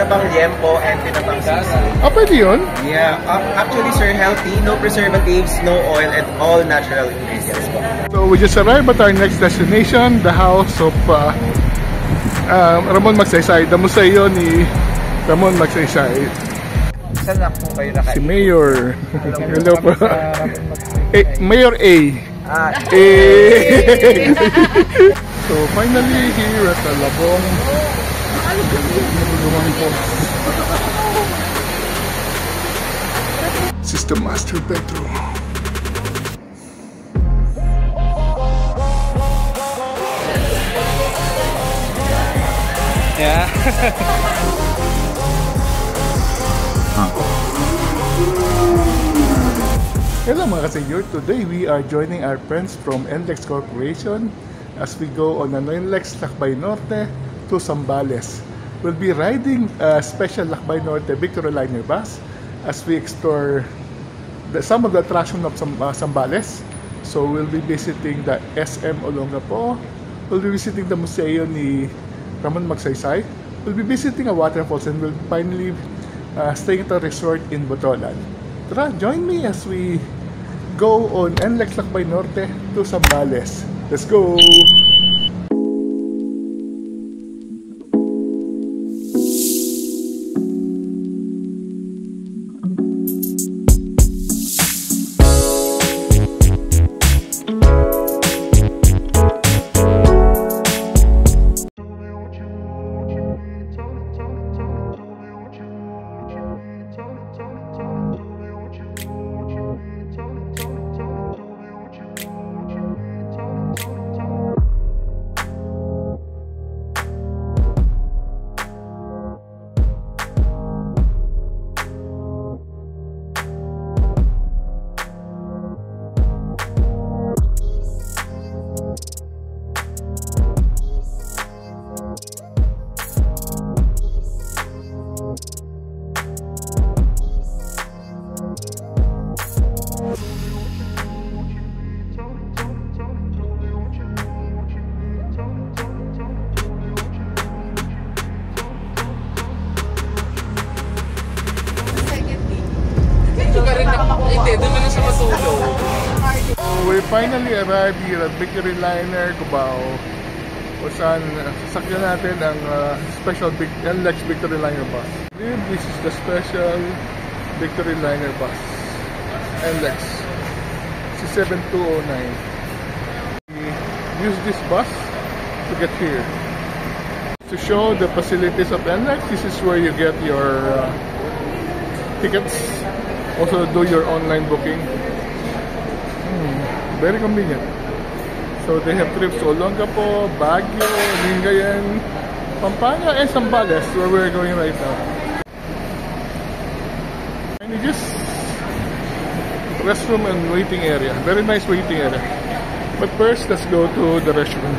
tinapang liempo and tinapang sisig. Ah, pwede yun? Yeah. Actually, sir, healthy, no preservatives, no oil, and all natural ingredients po. So we just arrived at our next destination, the house of Ramon Magsaysay, the museo ni Ramon Magsaysay. Saan na po kayo nakain? Si Mayor. Hello po. Mayor A. A. So finally here at the Labong. This is the master bedroom. Yeah. Hello mga kasenyor, today we are joining our friends from NLEX Corporation as we go on an NLEX Lakbay Norte to Zambales. We'll be riding a special Lakbay Norte Victory Liner bus as we explore some of the attraction of Zambales. So we'll be visiting the SM Olongapo, we'll be visiting the museo ni Ramon Magsaysay, we'll be visiting a waterfalls, and we'll finally staying at a resort in Botolan. Tara, join me as we go on NLEX Lakbay Norte to Zambales. Let's go! We finally arrived here at Victory Liner Cubao, kung saan sasakyan natin ang special NLEX Victory Liner bus. This is the special Victory Liner bus, NLEX C7209. We use this bus to get here. To show the facilities of NLEX, this is where you get your tickets, also do your online booking. Very convenient. So they have trips to Olongapo, Baguio, Lingayen, Pampanga, and Zambales, where we're going right now. And you just restroom and waiting area. Very nice waiting area. But first, let's go to the restroom.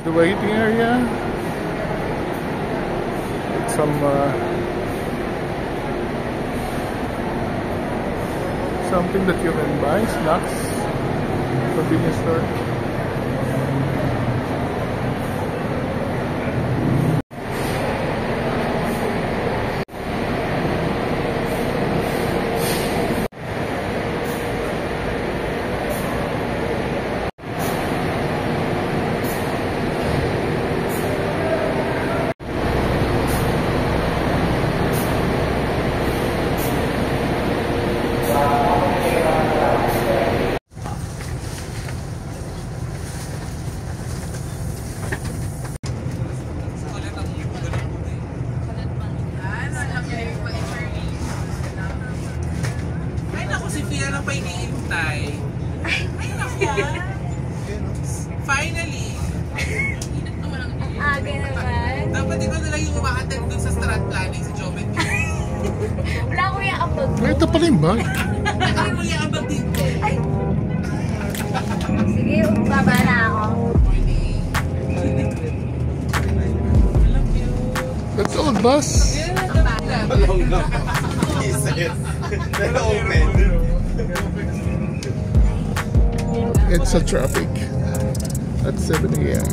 The waiting area. Some something that you can buy, snacks, convenience store. Finally! Aga naman. Dapat ikaw na lang yung umaattend dun sa strat planning sa Jobet. Wala akong i-abag mo. Ito pala yung bag. Ano mo i-abag dito? Ay! Sige, baba na ako. That's old bus. Along na. He said. Pero open. It's a traffic at 7 a.m.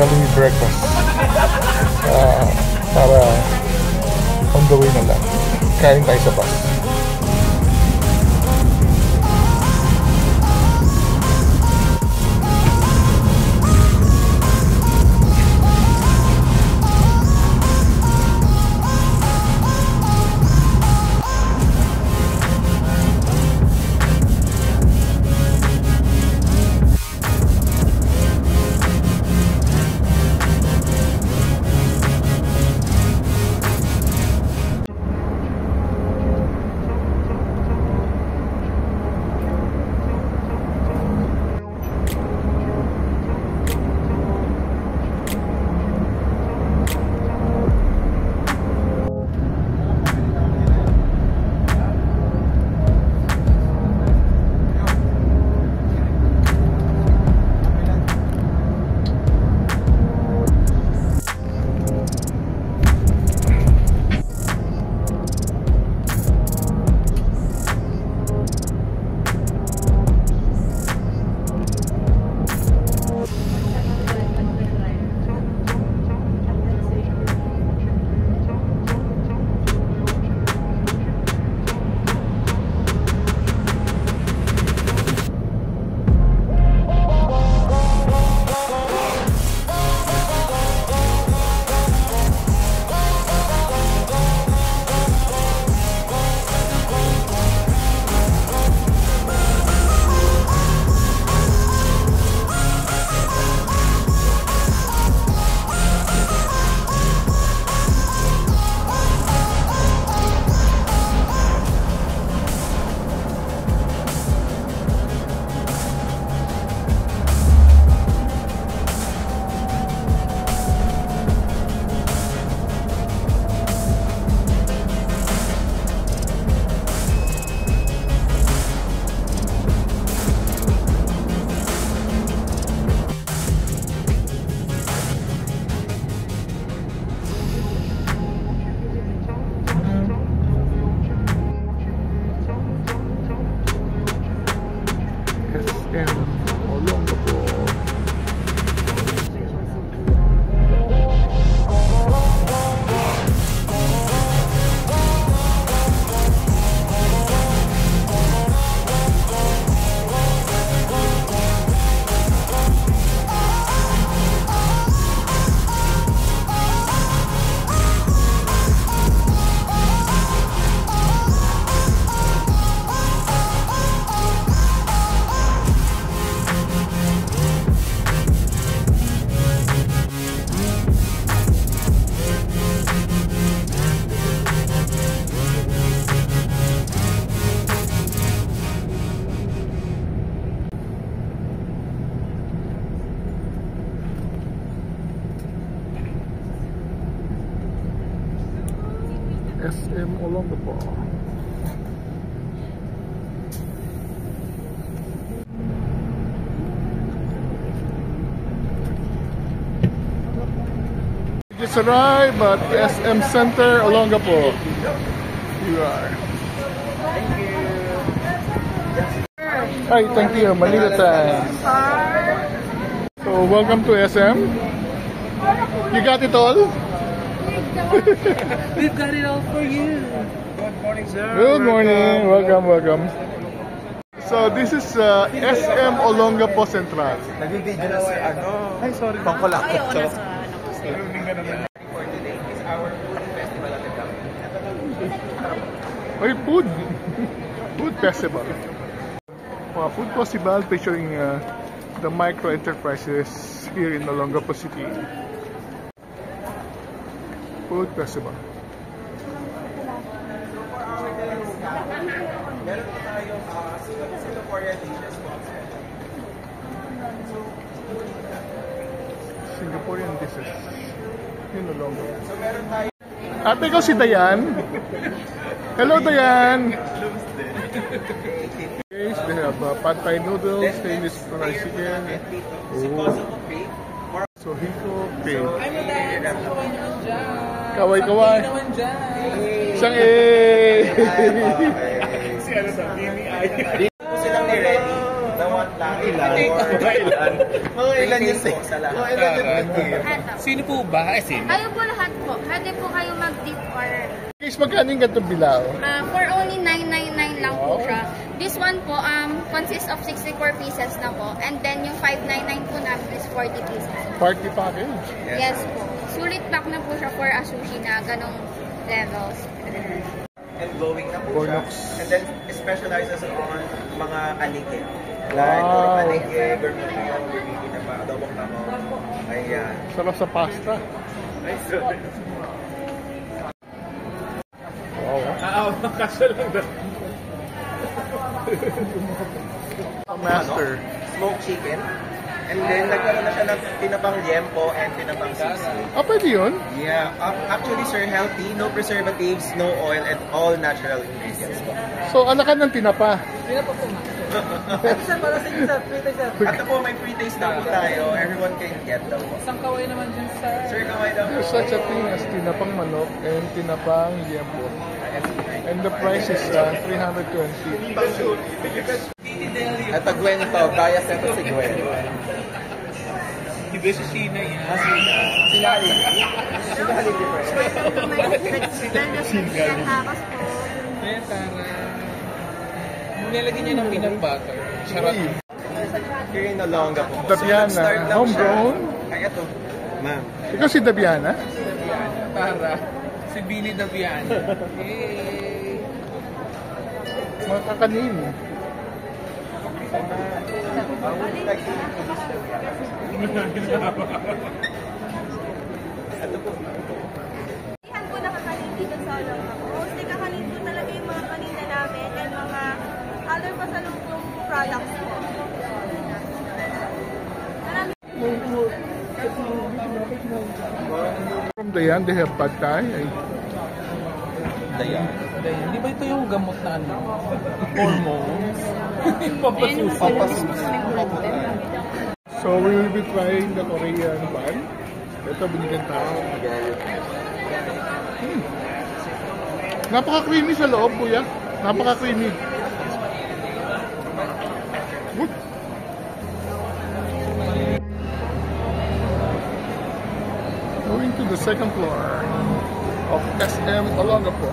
Jollibee breakfast. Para on the way na lang. Kain tayo sa bus. SM Olongapo. We just arrived at SM Center Olongapo. You are. Hi, thank you. Manila time. So, welcome to SM. You got it all? We've got it all for you. Good morning, sir. Good morning. Welcome, welcome. So, this is SM Olongapo Central. Nag-video na si Ay, sorry. Pangkulakot to. For today is our food festival at the campus. Oy, food! Food festival. Food festival featuring the micro enterprises here in Olongapo City. Food festival. Meron po tayong Singaporean dishes po. Singaporean dishes. Yun Olongapo. So meron tayo. Ate ko si Dayan. Hello Dayan. Okay, so they have pad thai noodles, Chinese fried chicken. Oh. So hiko, okay. Kaway-kaway. Isang Dito po silang ni-ready. Dawat lang. Mga ilan yung six? Mga ilan yung Sino po ba? Sino? Kayo po lahat po. Pwede po kayo mag-dip order. Guys, magkano yung ganitong bilao? For only 999 lang po siya. This one po consists of 64 pieces na po. And then yung 599 po namin is 40 pieces. Party package. Yes po. Sulit pack na po siya for a sushi na ganong levels. And glowing na po siya. Bonox. And then, it specializes on mga anike. Like, puro anike, gourmet, gourmet na pa, adobong tamo. Ayan. Sarap sa pasta. Nice. Wow. Kasya lang na. Master. Smoked chicken. And then, nagkaroon na siya ng tinapang liempo and tinapang sisig. Pwede yun? Yeah. Actually, sir, healthy. No preservatives, no oil, and all natural ingredients. So, alakan ng tinapa. Sir, para sa inyo, sir. Free tayo, sir. At po, may free taste na po tayo. Everyone can get daw po. Isang kaway naman dyan, sir. Sir, kaway daw po. There's such a thing as tinapang manok and tinapang liempo. And the price is 320. At Gwento, kaya sa ito si Gwento. Iba si Sheena yan. Sinali. Sinali different. Ayan, Tara. Nilagyan niya ng peanut butter. Charot. Here in Olonga po. Dabiana, So, nag-start lang homegrown? siya. Ay, ito. Ma'am. Ikaw si Dabiana? Tara. Si Billy Davian. Yay! Mga kakanin. Ihan po nakakanin dito sa Olonga po. Mostly kakanin po talaga yung mga kanina namin and mga other pasalubong products po. Marami. From Dayan, they have pad thai. Dayan. Di ba ito yung gamot na ano? Hormones? Papasus. So, we will be trying the Korean bun. Ito, binigyan tayo. Napaka-creamy sa loob, kuya. Napaka-creamy. Good. Going to the second floor of SM Olongapo.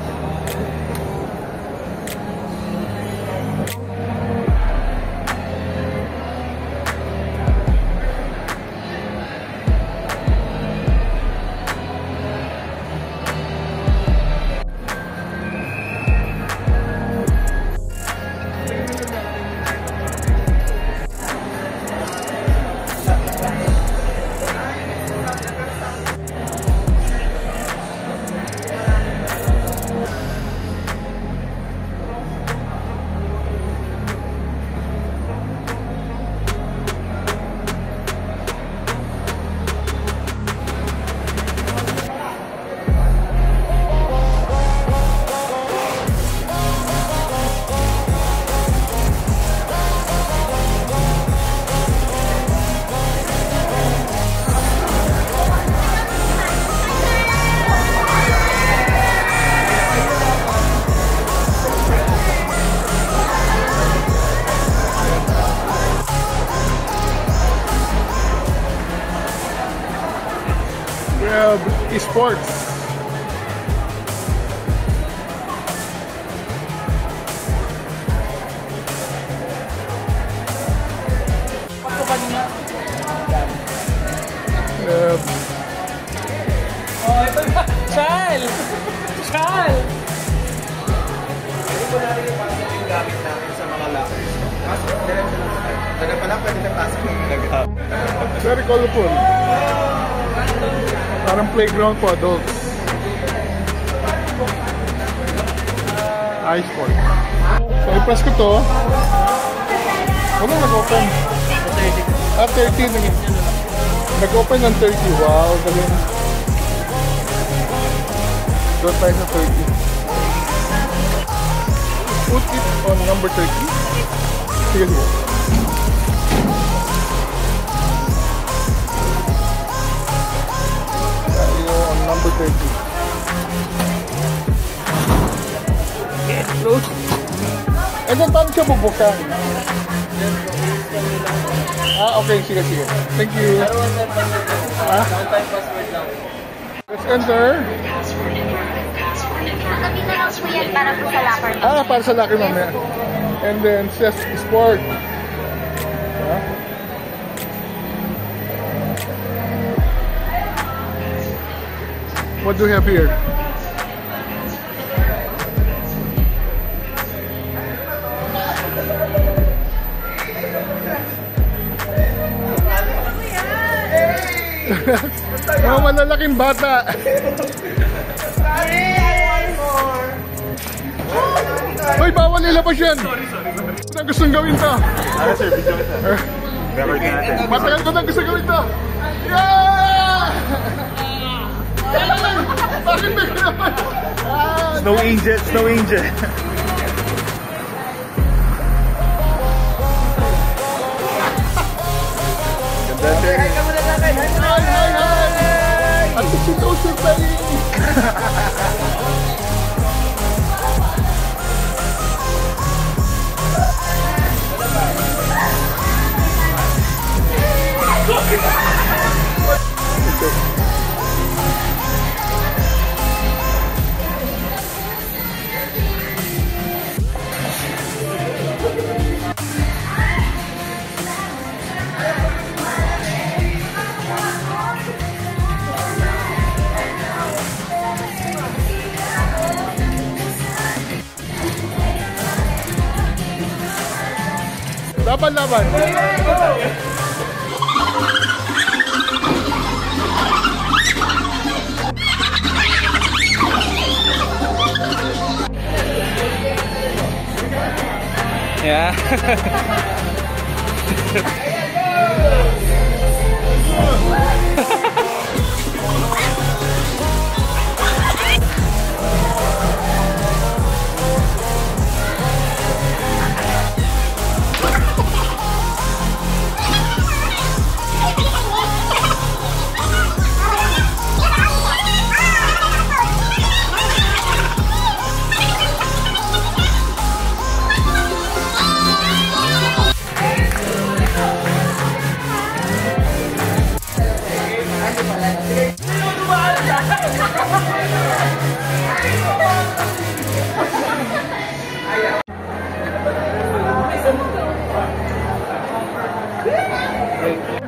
Esports. Oh, ito na! Chal! Chal! Hindi ko na rin yung pasok yung gamit namin sa mga lockers. Pasok, diretso lang sa tayo. Taga pala, pwede na pasok yung ginagawa. Very colorful. Parang playground for adults. Ice sport. So, i-press ko to. Ano nag-open? 30. Nag-open ng 30. Wow, galing. Doon tayo sa 30. Put it on number 30. Sige, sige. Tayo on number 30. And then, paano siya bubuksan? Okay, sige, sige. Thank you. Ah? Let's enter. Sabi na lang po yan para po sa locker. Para sa locker mamaya. And then, says sport. What do we have here? Mga malalaking bata. Hoy, bawal nilabas yan. Ano gustong gawin to? Ano sir, video ka sir. Record natin. Matagal ko na gusto gawin to. Yeah! Bakit may naman? Snow Angel, Snow Angel. Ganda sir. Hi! At si Joseph Bali! Laban-laban. Yeah.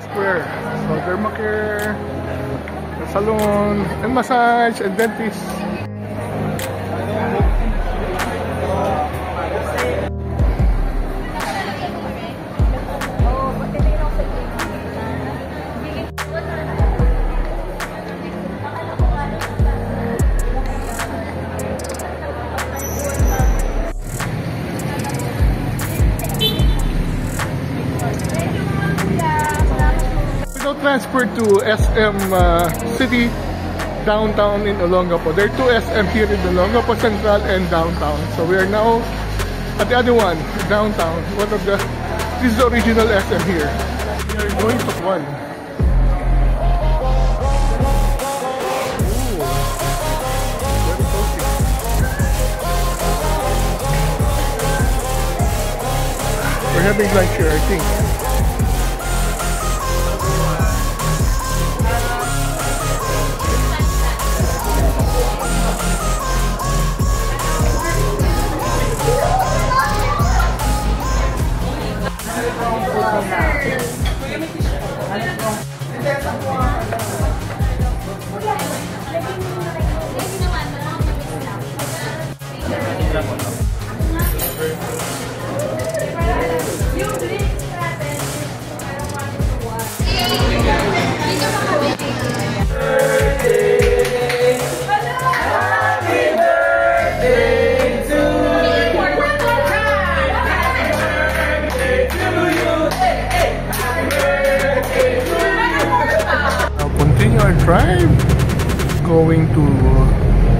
Square. So, dermacare, salon, and massage, and dentist. Transferred to SM City downtown in Olongapo. There are two SM here in Olongapo Central and downtown. So we are now at the other one, downtown. This is the original SM here. We are going to one. Ooh, very cozy. We're having lunch here, I think. Our drive going to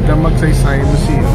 the Magsaysay Museum.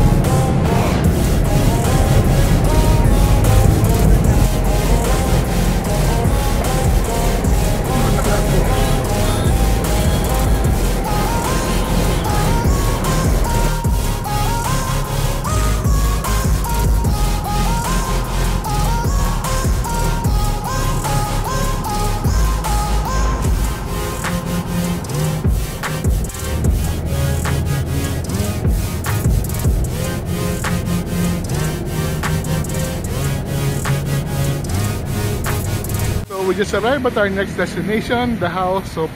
we just arrived at our next destination, the house of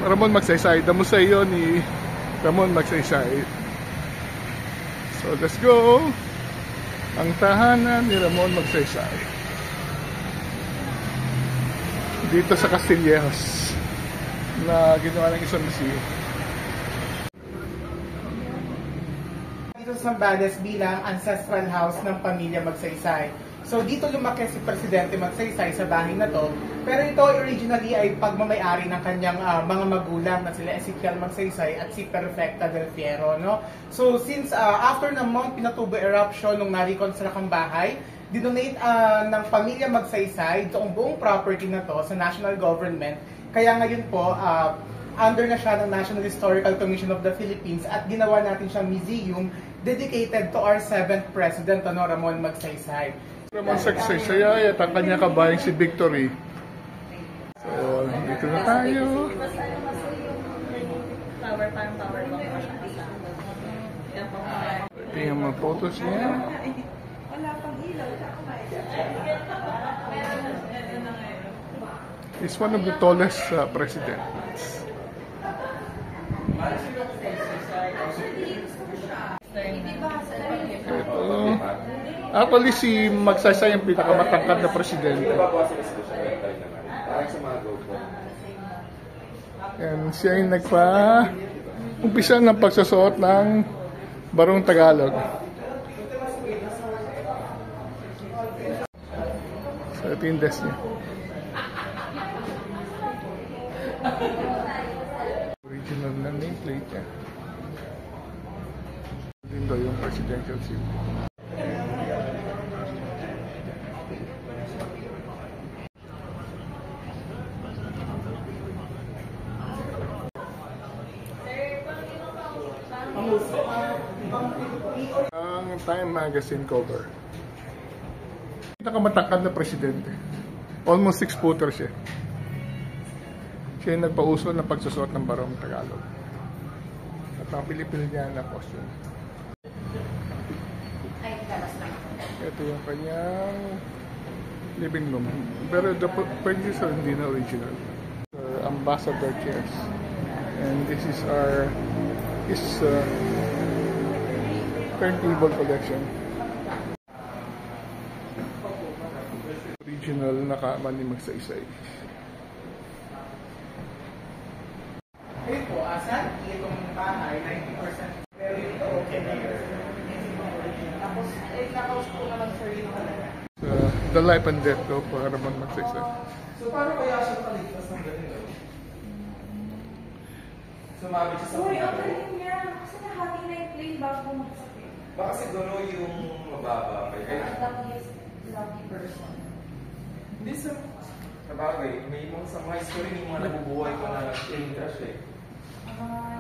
Ramon Magsaysay, the museo ni Ramon Magsaysay. So let's go! Ang tahanan ni Ramon Magsaysay. Dito sa Castillejos na ginawa ng isang museo. Dito sa Zambales bilang ancestral house ng pamilya Magsaysay. So dito lumaki si Presidente Magsaysay sa bahay na to, pero ito originally ay pagmamay-ari ng kanyang mga magulang na sila Ezekiel Magsaysay at si Perfecta del Fierro, no? So since after ng Mount Pinatubo eruption nung na-reconstruct ang bahay, dinonate ng pamilya Magsaysay itong buong property na to sa national government. Kaya ngayon po, under na siya ng National Historical Commission of the Philippines at ginawa natin siyang museum dedicated to our 7th President, Ramon Magsaysay. Ramon Magsaysay at ang kanyang kabayang si Victory. So, dito na tayo. Ito yung mga photos niya. He's one of the tallest presidents. Ito. Actually, si Magsaysay ang pinakamatangkad na presidente. And siya yung umpisa ng pagsusuot ng barong Tagalog. So, ito yung desk niya. Original na nameplate niya. Ito yung presidential seat. Ang Time Magazine cover. Pinakamatangkad na presidente. Almost 6-footer siya. Siya yung nagpauso ng pagsusuot ng barong Tagalog. At ang Pilipino niya na costume. Ito yung kanyang living room. Pero the furniture hindi na original. Ambassador chairs. And this is our turntable collection. Original na kama ni Magsaysay. Ito po, asan? Itong bahay, 90%. Pero ito, okay na yun. Tapos, nakaus po naman sa rin talaga. The life and death of Ramon Magsaysay. So, paano kaya siya paligtas ng ganito? Sumabit siya sa Uy, ang galing niya. Kasi nahati na yung plane bago magsakit. Baka siguro yung mababa. Lucky person. Hindi sa bagay, may mga sa mga history yung mga nabubuhay ko na plane crash eh.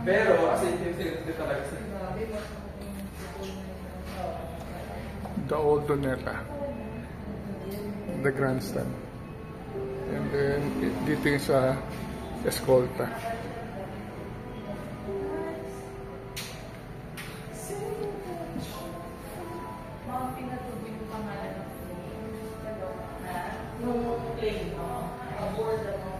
Pero, as in, hindi talaga sa The old Doneta. The grandstand. And then, dito yung sa Escolta. Mga pinatuloy yung pangalan ng plane. Aboard the plane.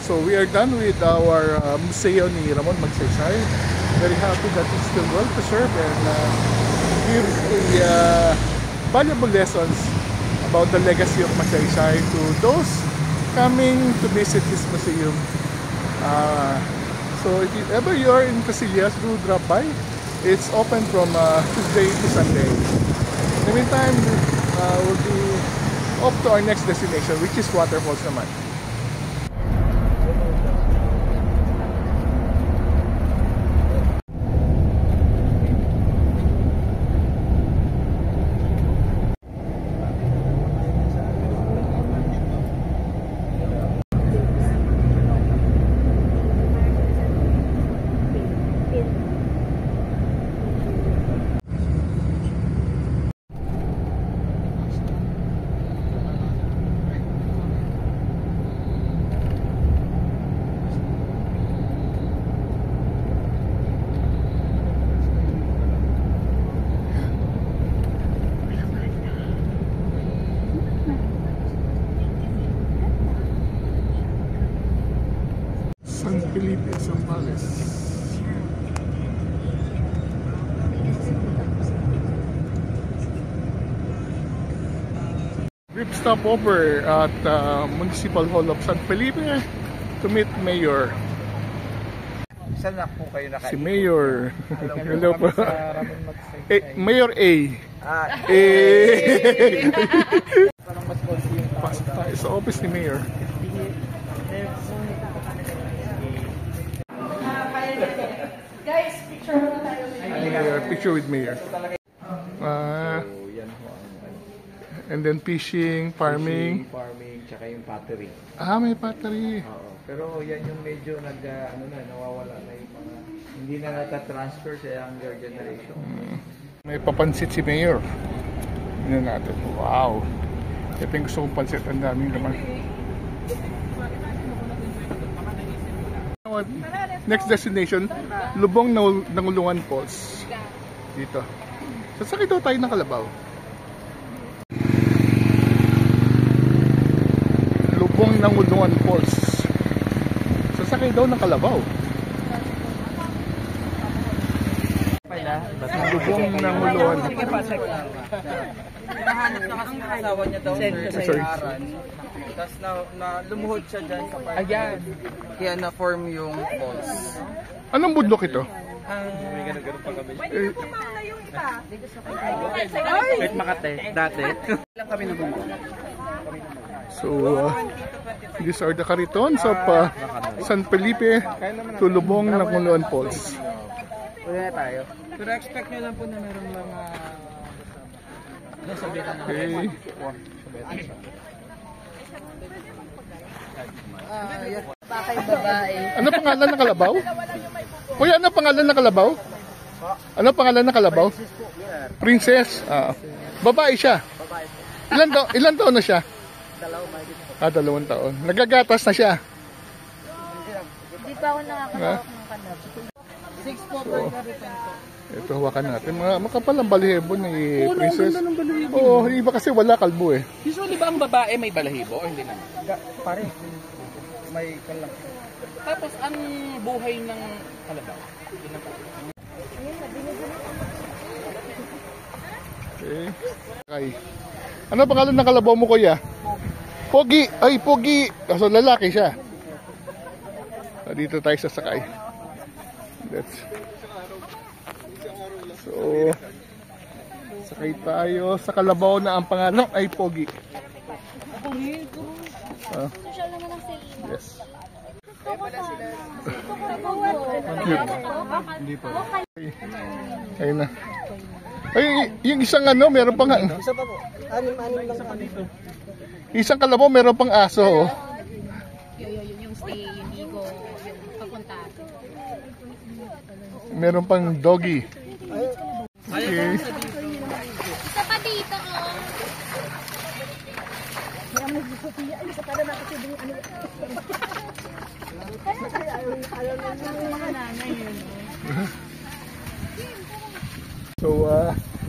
So we are done with our museo ni Ramon Magsaysay. Very happy that it's still well preserved and gives valuable lessons about the legacy of Magsaysay to those coming to visit this museum. So if ever you are in Castillejos, do drop by. It's open from Tuesday to Sunday. In the meantime, we'll be off to our next destination, which is Waterfalls naman. Brief stopover at Municipal Hall of San Felipe to meet Mayor. Saan na po kayo Si Mayor. Hello po. Mayor A. A. Pasok tayo sa office ni Mayor. Guys, picture muna tayo. Mayor, picture with Mayor. And then fishing, farming. Farming, tsaka yung pottery. May pottery. Oo. Pero yan yung medyo nawawala na yung mga, hindi na nata-transfer sa younger generation. May papansit si Mayor. Tignan natin. Wow. Ito yung gusto kong pansit. Ang daming naman. Next destination, Lubong Nangulungan Falls. Dito. Sasakay daw tayo ng kalabaw. Lubong Nangulungan Falls. Sasakay daw ng kalabaw. Lubong Nangulungan. Sige pa, check lang. Nahanap na kasi ng asawa niya daw Sorry. sa Aran. Tapos na lumuhod siya dyan sa park. Ayan. Kaya na-form yung falls. Anong bundok ito? Kumanda yung iba. Wait, Makate, dati. Lang kami na bumalik. So, these are the Caritons of San Felipe to Lubong Nangulungan Falls. Wala tayo. Pero expect nyo lang po na meron mga... Okay. Ano pangalan ng kalabaw? Kuya, ano pangalan ng kalabaw? Ano pangalan ng kalabaw? Princess. Babae siya. Ilan taon na siya? 2 taon. Nagagatas na siya. Hindi pa ako nakakawak ng kanab. 6 po per Cariton po. Ito, hawakan natin. Makapal ang balahibo ni Princess. Oo, iba kasi wala kalbo eh. Usually ba ang babae may balahibo o hindi naman? Pare, may kalang. Tapos ang buhay ng kalabaw. Okay. Ano pangalan ng kalabaw mo, kuya? Pogi. Ay, Pogi. Kaso lalaki siya. Dito tayo sasakay. So, sakay tayo sa kalabaw na ang pangalan ay Pogi. Social naman ang Selena. Yes. Hindi pa. Ayun na. Ay, yung isang meron pang... Isa pa po. Anim lang sa dito. Isang kalabaw, meron pang aso. Oh. Yung stay, yung higo, yung papunta. Meron pang doggy. Okay. Isa pa dito, oh. So,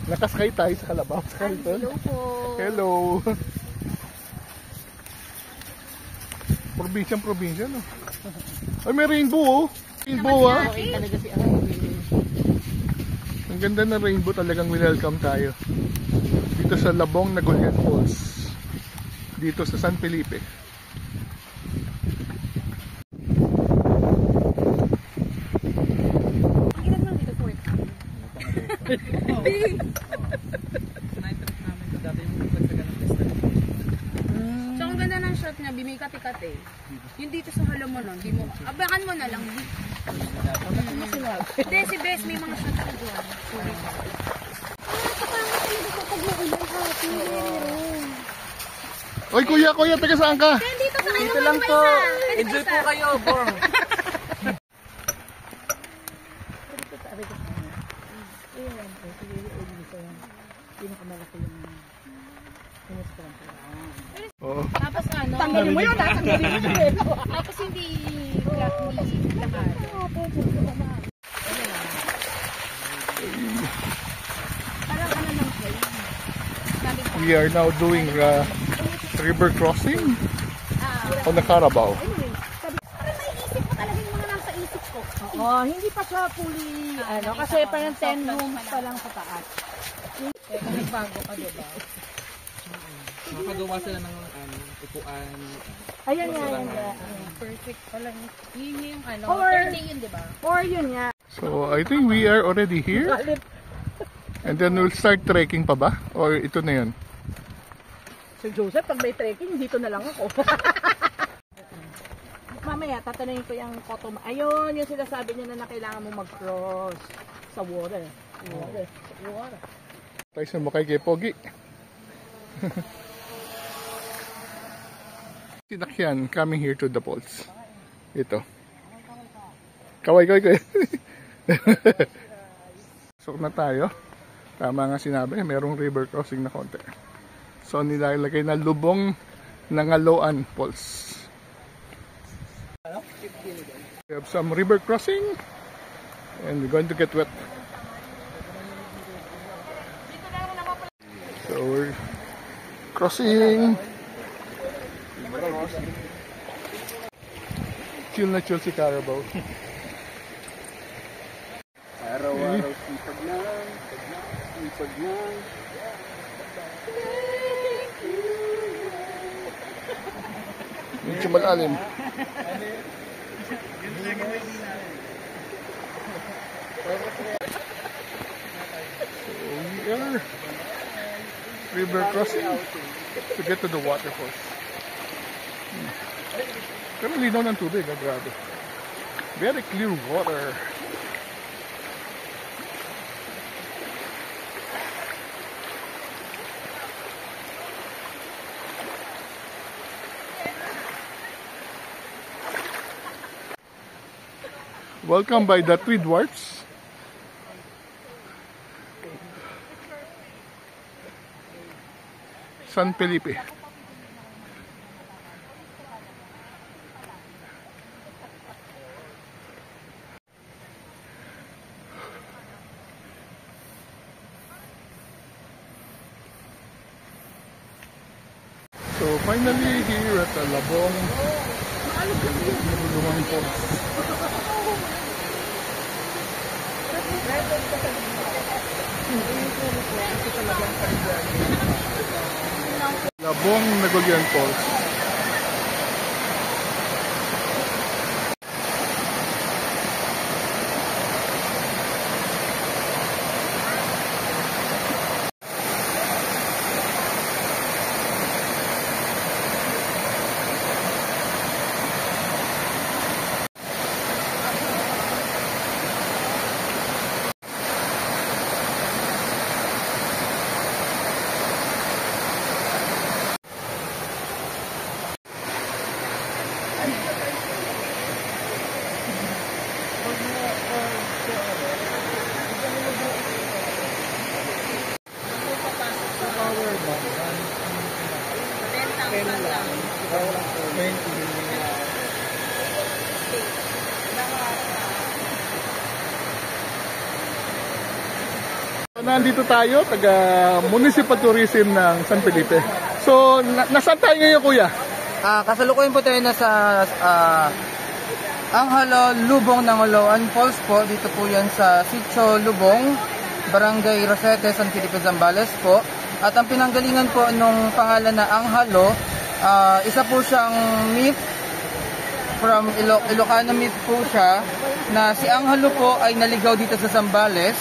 nakasakay tayo sa kalabaw. Hello po. Hello. Probinsya, no? Ay, may rainbow, oh. Rainbow, ah. Ang ganda ng rainbow, talagang welcome tayo. Dito sa Lubong Nangulungan Falls. Dito sa San Felipe. So, ang ganda ng shot niya, may kati-kati. Yung dito sa halamonon, di mo, abakan mo na lang. Hindi, si Bes, may mga shots na doon. Oy, kuya, taga saan ka? Dito sa Dito lang po. Enjoy po kayo, bong. Oo. Tapos ano? Tanggalin mo yun, tanggalin mo yun. Tapos hindi lakad. Parang ano lang po. We are now doing river crossing on the Carabao. Oo, hindi pa siya fully, kasi parang 10 rooms pa lang sa taas. Nagbago ka, diba? Nakagawa sila ng upuan. Ayan nga, yan nga. Perfect pala. Yun yung ano, Or- turning yun, di ba? Or yun nga. So, I think we are already here. And then we'll start trekking pa ba? Or ito na yun? So Joseph, pag may trekking, dito na lang ako. Mamaya, tatanungin ko yung photo. Ayun, yung sinasabi niya na kailangan mo mag-cross sa water. Water. Tayo sa mukay kay Pogi. Sinakyan coming here to the falls. Ito. Kaway. So na tayo. Tama nga sinabi, merong river crossing na konti. So nilalagay na lubong ng Aloan Falls. We have some river crossing and we're going to get wet. So we're crossing. Chill na chill si Carabao. Araw-araw sipag lang. Medyo malalim. So we are river crossing to get to the waterfalls. Pero linaw ng tubig, grabe. Very clear water. Welcome by the Three Dwarfs. San Felipe. So finally here at the Labong Falls. Labong Nagolian Falls. Nandito tayo, taga Municipal Tourism ng San Felipe. So, nasaan tayo ngayon, kuya? Kasalukuyan po tayo nasa Anghalo, Lubong ng Aloan Falls po. Dito po yan sa Sitio Lubong, Barangay Rosete, San Felipe, Zambales po. At ang pinanggalingan po nung pangalan na Anghalo, isa po siyang myth from Ilocano myth po siya, na si Anghalo po ay naligaw dito sa Zambales.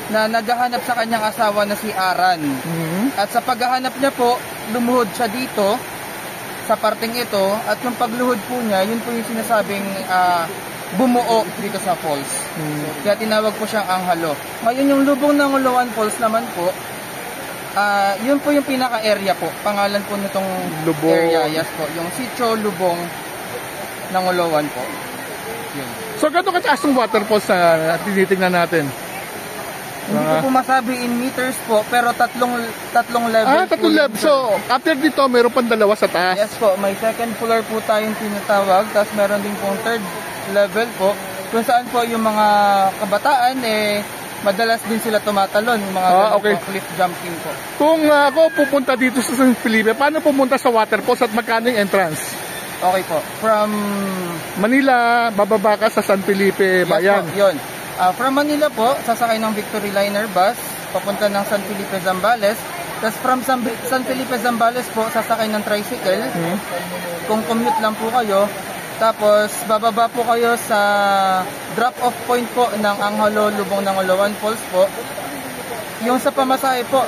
Na naghahanap sa kanyang asawa na si Aran. At sa paghahanap niya po, lumuhod siya dito sa parting ito, at yung pagluhod po niya, yun po yung sinasabing bumuo dito sa falls. Kaya tinawag po siyang Anghalo. Ngayon yung Lubong ng Aloan Falls naman po, yun po yung pinaka-area po. Pangalan po nitong Lubong. area, yes po. Yung Sitio Lubong ng Aloan po. Yun. So, gano'n kataas ng waterfalls na tinitingnan natin? Hindi ko po masabi in meters po, pero tatlong level. Tatlong level. So, after dito, mayroon pang dalawa sa taas. Yes po, may second floor po tayong tinatawag, tapos meron din pong third level po, kung saan po yung mga kabataan, madalas din sila tumatalon, yung mga okay. cliff jumping po. Kung ako pupunta dito sa San Felipe, paano pumunta sa waterfalls at magkano yung entrance? Okay po, from Manila, bababa ka sa San Felipe, bayan. Yes po, yun. From Manila po, sasakay ng Victory Liner bus, papunta ng San Felipe, Zambales. Tapos from San Felipe, Zambales po, sasakay ng tricycle. Kung commute lang po kayo. Tapos, bababa po kayo sa drop-off point po ng Anghalo, Lubong ng Oloan Falls po. Yung sa pamasahe po,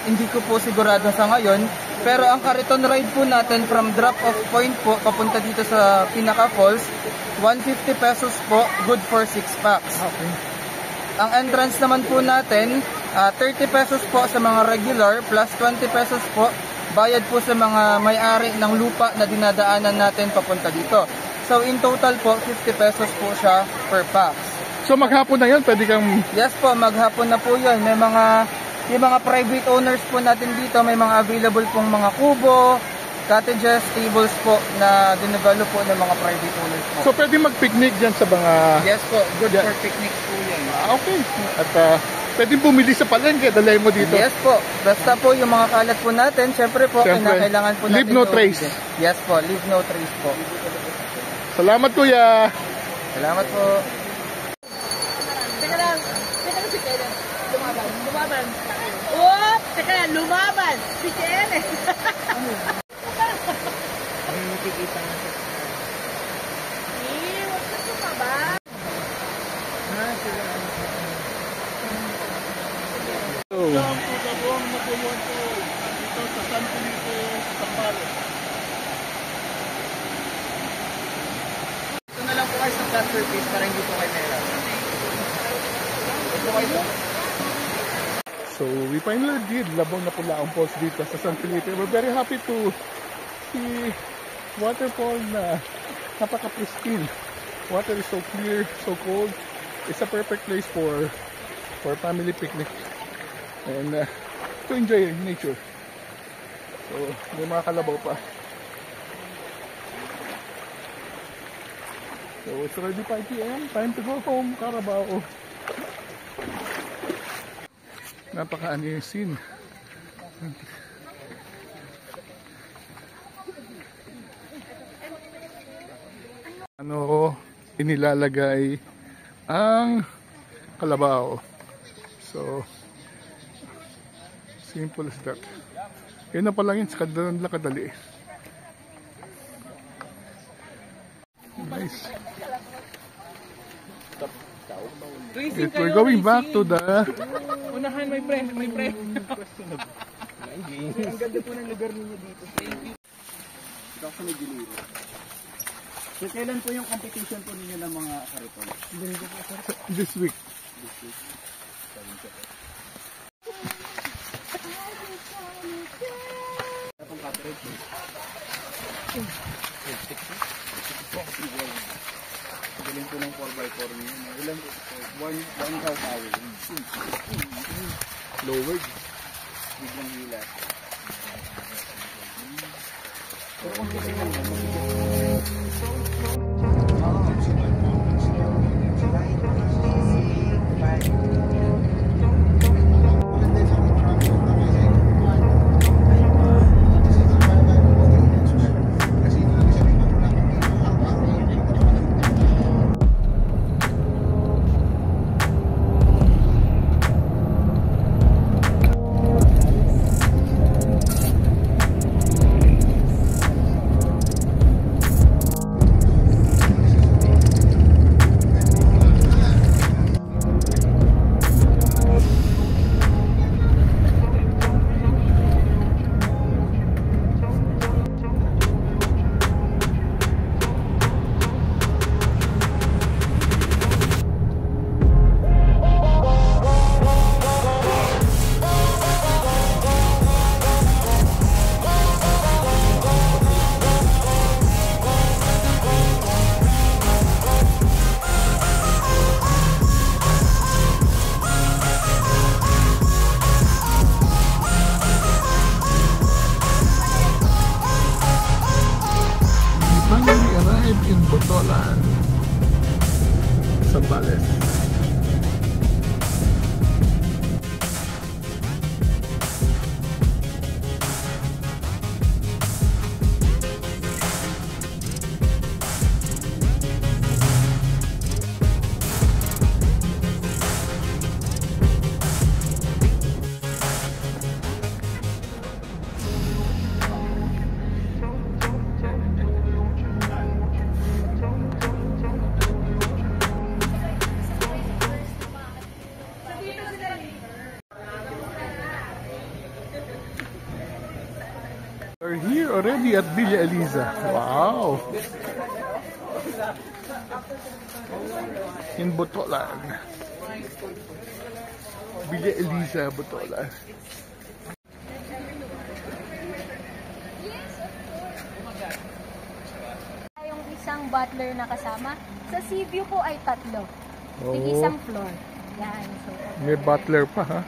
hindi ko po sigurado sa ngayon. Pero ang Kariton ride po natin from drop-off point po, papunta dito sa Pinaka Falls, 150 pesos po, good for 6 packs. Okay. Ang entrance naman po natin, 30 pesos po sa mga regular, plus 20 pesos po, bayad po sa mga may-ari ng lupa na dinadaanan natin papunta dito. So in total po, 50 pesos po siya per packs. So maghapon na yun, pwede kang... Yes po, maghapon na po yun. May yung mga private owners po natin dito, may mga available pong mga kubo, cottages, tables po na dinevelop po ng mga private owners po. So pwede mag-picnic dyan sa mga... Yes po, good Yeah. for picnic po yan. Okay. At pwede bumili sa palengke, dalay mo dito. Yes po, basta po yung mga kalat po natin, syempre po, Siyempre, kailangan po natin. leave no trace. Yes po, leave no trace po. Salamat kuya! Salamat po. Teka lang si Kellen. Lumaban. Oop! Teka lang, lumaban. Si Kellen. Huwag na lumaban. Ito na lang po kayo sa flat surface para hindi po kayo nahirap. So we finally did Labong na Pulaong Falls dito sa San Felipe. We're very happy to see waterfall na napaka-pristine. Water is so clear, so cold. It's a perfect place for family picnic and to enjoy nature. So may mga kalabaw pa. So it's already 5 PM. Time to go home, Carabao. Napaka-ano yung scene. Ano inilalagay ang kalabaw. So simple as that. Yun na pa lang yun, sa kadali. Nice. We're going back to the... Unahan, may pre. Ang ganda po ng lugar ninyo dito. Thank you. Ito sa may Giliro. So, kailan po yung competition po ninyo ng mga Kariton? This week. Galing po ng 4x4 niyo. Ilan po? 1 cow power. Lowered. Biglang hila. Finally arrived in Botolan, Zambales. here already at Villa Eliza. Wow! In Botolan. Villa Eliza, Botolan. Yung isang butler na kasama. Sa sea view po ay 3. Oh. Isang floor. Yan. So, May butler pa, ha?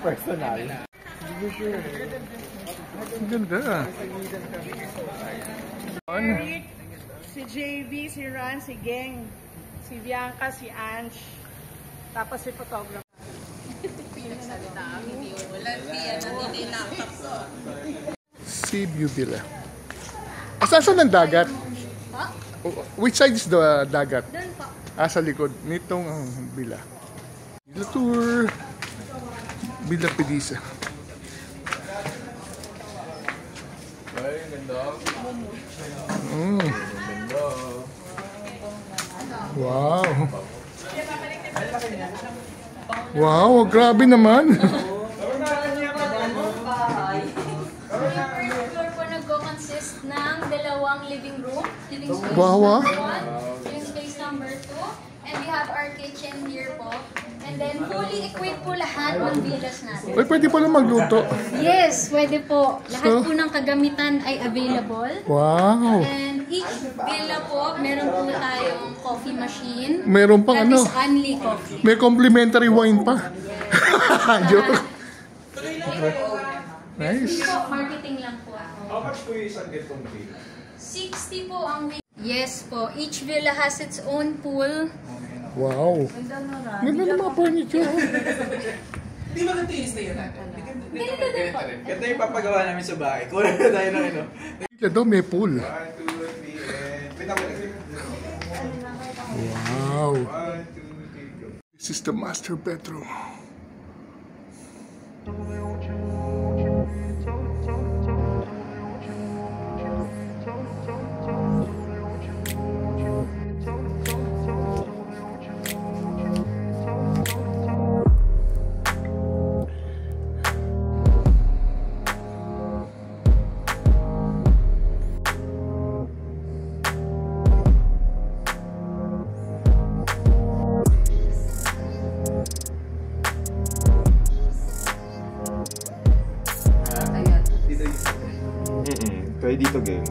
Personal. Ang ganda. Si JV, si Ran, si Geng, si Bianca, si Ange, tapos si photographer. Sea View Villa. Saan ang dagat? Which side is the dagat? doon po. Sa likod. Nitong villa. Villa tour. Villa Pediza. Wow. Wow, grabe naman. First floor po nagko-consist ng 2 living room. Living space Wow, number 1, living space number 2, and we have our kitchen here po. And then fully equipped po lahat ng villas natin. Uy, pwede pala magluto. Yes, pwede po. Lahat So? po ng kagamitan ay available. Wow. And each villa po, meron po tayong coffee machine. Meron pang That ano? is only coffee. May complimentary wine pa. Joke. Nice. Po, marketing lang po ako. How much po yung isang ganitong villa? 60 po ang villa. Yes po, each villa has its own pool. Wow. Ganda ng mga furniture. Di ba ganito yung stay natin? Ganito din po. Ito yung papagawa namin sa bahay. Kuha na tayo ng ano. Dito daw may pool. 1, 2, 3, and... Wait ako. Wow. 1, 2, 3, go. This is the master bedroom. Kaya dito game.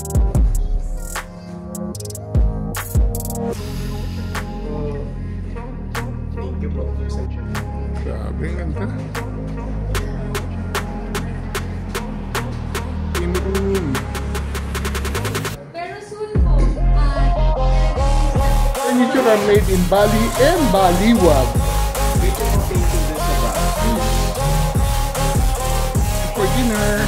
Thank you po. Grabe, ang ganda. In room. Pero soon po, Furniture are made in Bali and Baliwag. Dito yung painting dun sa bahay. For dinner.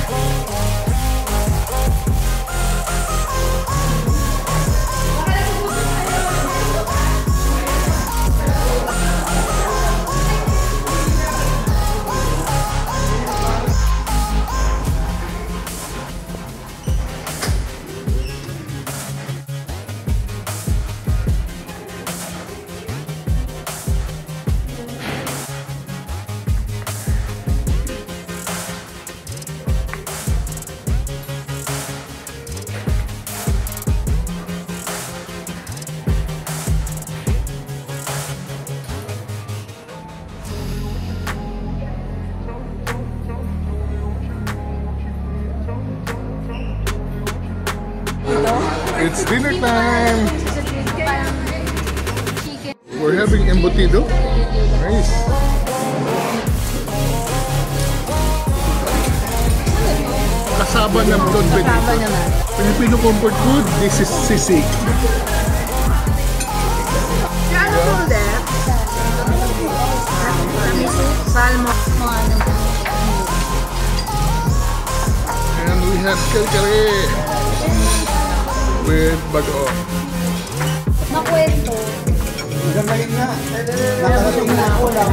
It's dinner time. chicken. We're having embutido. Nice. Kasaba ng Don Benito. Filipino comfort food. This is sisig. Ano po ulit? Salmon. And we have kare-kare with bago. Makwento. Gamayin nga. Nakarating na ako lang.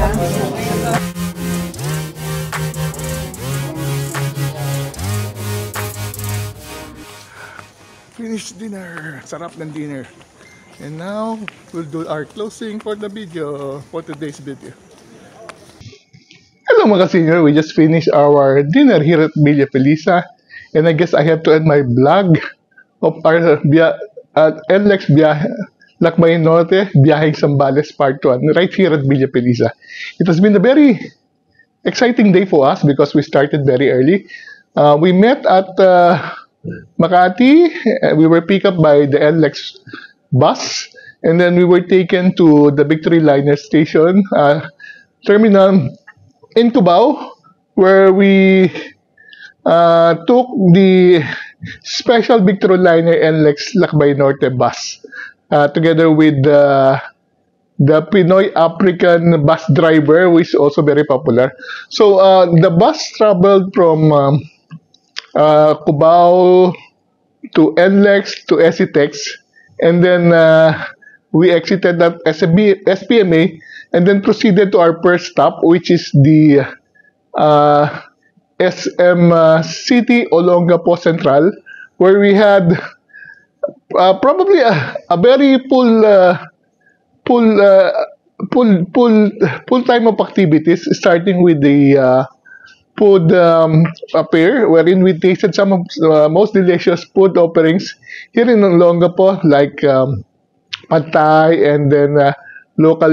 Finished dinner. Sarap ng dinner. And now, we'll do our closing for the video, for today's video. Hello Hello mga senior, we just finished our dinner here at Villa Felisa, and I guess I have to end my vlog of our NLEX Lakbay Norte Biyaheng Zambales Part 1 right here at Villa Felisa. It has been a very exciting day for us because we started very early. We met at Makati. We were picked up by the NLEX bus, and then we were taken to the Victory Liner Station terminal in Cubao, where we took the special Victory Liner NLEX Lakbay Norte bus together with the Pinoy African bus driver, who is also very popular. So the bus traveled from Cubao to NLEX to SCTEX, and then we exited at SPMA, and then proceeded to our first stop, which is the SM City Olongapo Central, where we had probably a very full time of activities, starting with the food fair, wherein we tasted some of the most delicious food offerings here in Olongapo, like pad thai, and then local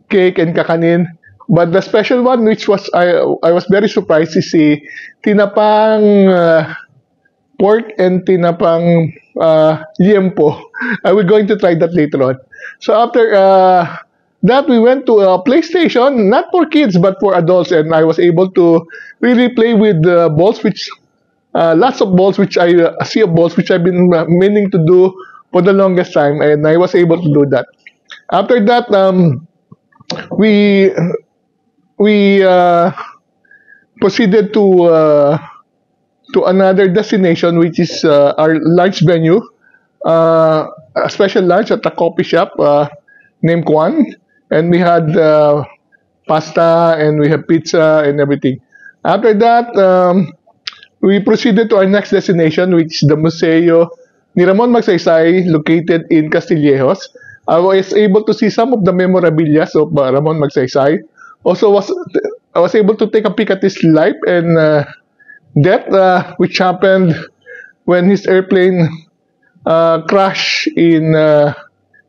cake and kakanin. But the special one, which was I was very surprised, is the tinapang pork and tinapang liempo. I will going to try that later on. So after that, we went to a PlayStation, not for kids but for adults, and I was able to really play with balls, which lots of balls, which a sea of balls, which I've been meaning to do for the longest time, and I was able to do that. After that, we proceeded to another destination, which is our lunch venue, a special lunch at a coffee shop named Kwan, and we had pasta, and we have pizza and everything. After that, we proceeded to our next destination, which is the Museo ni Ramon Magsaysay, located in Castillejos. I was able to see some of the memorabilia of Ramon Magsaysay. Also, I was able to take a peek at his life and death, which happened when his airplane crashed in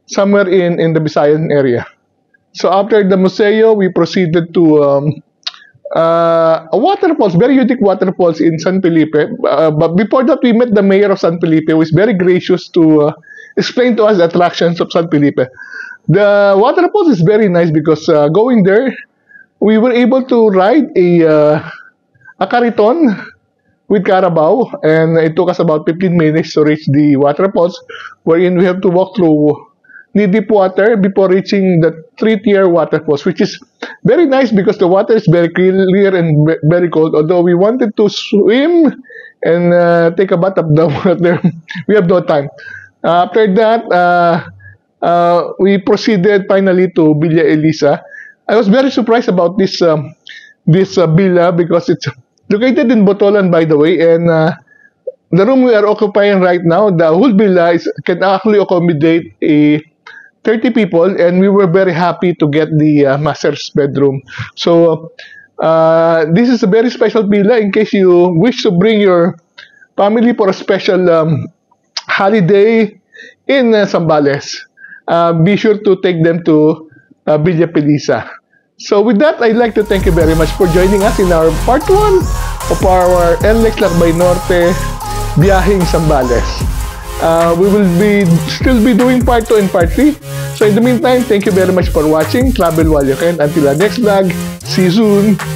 somewhere in the Visayan area. So after the museo, we proceeded to a waterfalls, very unique waterfalls in San Felipe. But before that, we met the mayor of San Felipe, who is very gracious to explain to us the attractions of San Felipe. The waterfalls is very nice because going there, we were able to ride a Cariton with Carabao, and it took us about 15 minutes to reach the waterfalls, wherein we have to walk through knee-deep water before reaching the 3-tier waterfalls, which is very nice because the water is very clear and very cold. Although we wanted to swim and take a bath of the water, we have no time. After that, we proceeded finally to Villa Elisa. I was very surprised about this villa because it's located in Botolan, by the way, and the room we are occupying right now, the whole villa can actually accommodate 30 people, and we were very happy to get the master's bedroom. So this is a very special villa in case you wish to bring your family for a special holiday in Zambales. Be sure to take them to Villa Felisa. So with that, I'd like to thank you very much for joining us in our part 1 of our NLEX Lakbay Norte Biyaheng Zambales. We will still be doing part 2 and part 3. So in the meantime, thank you very much for watching. Travel while you can. Until our next vlog, see you soon.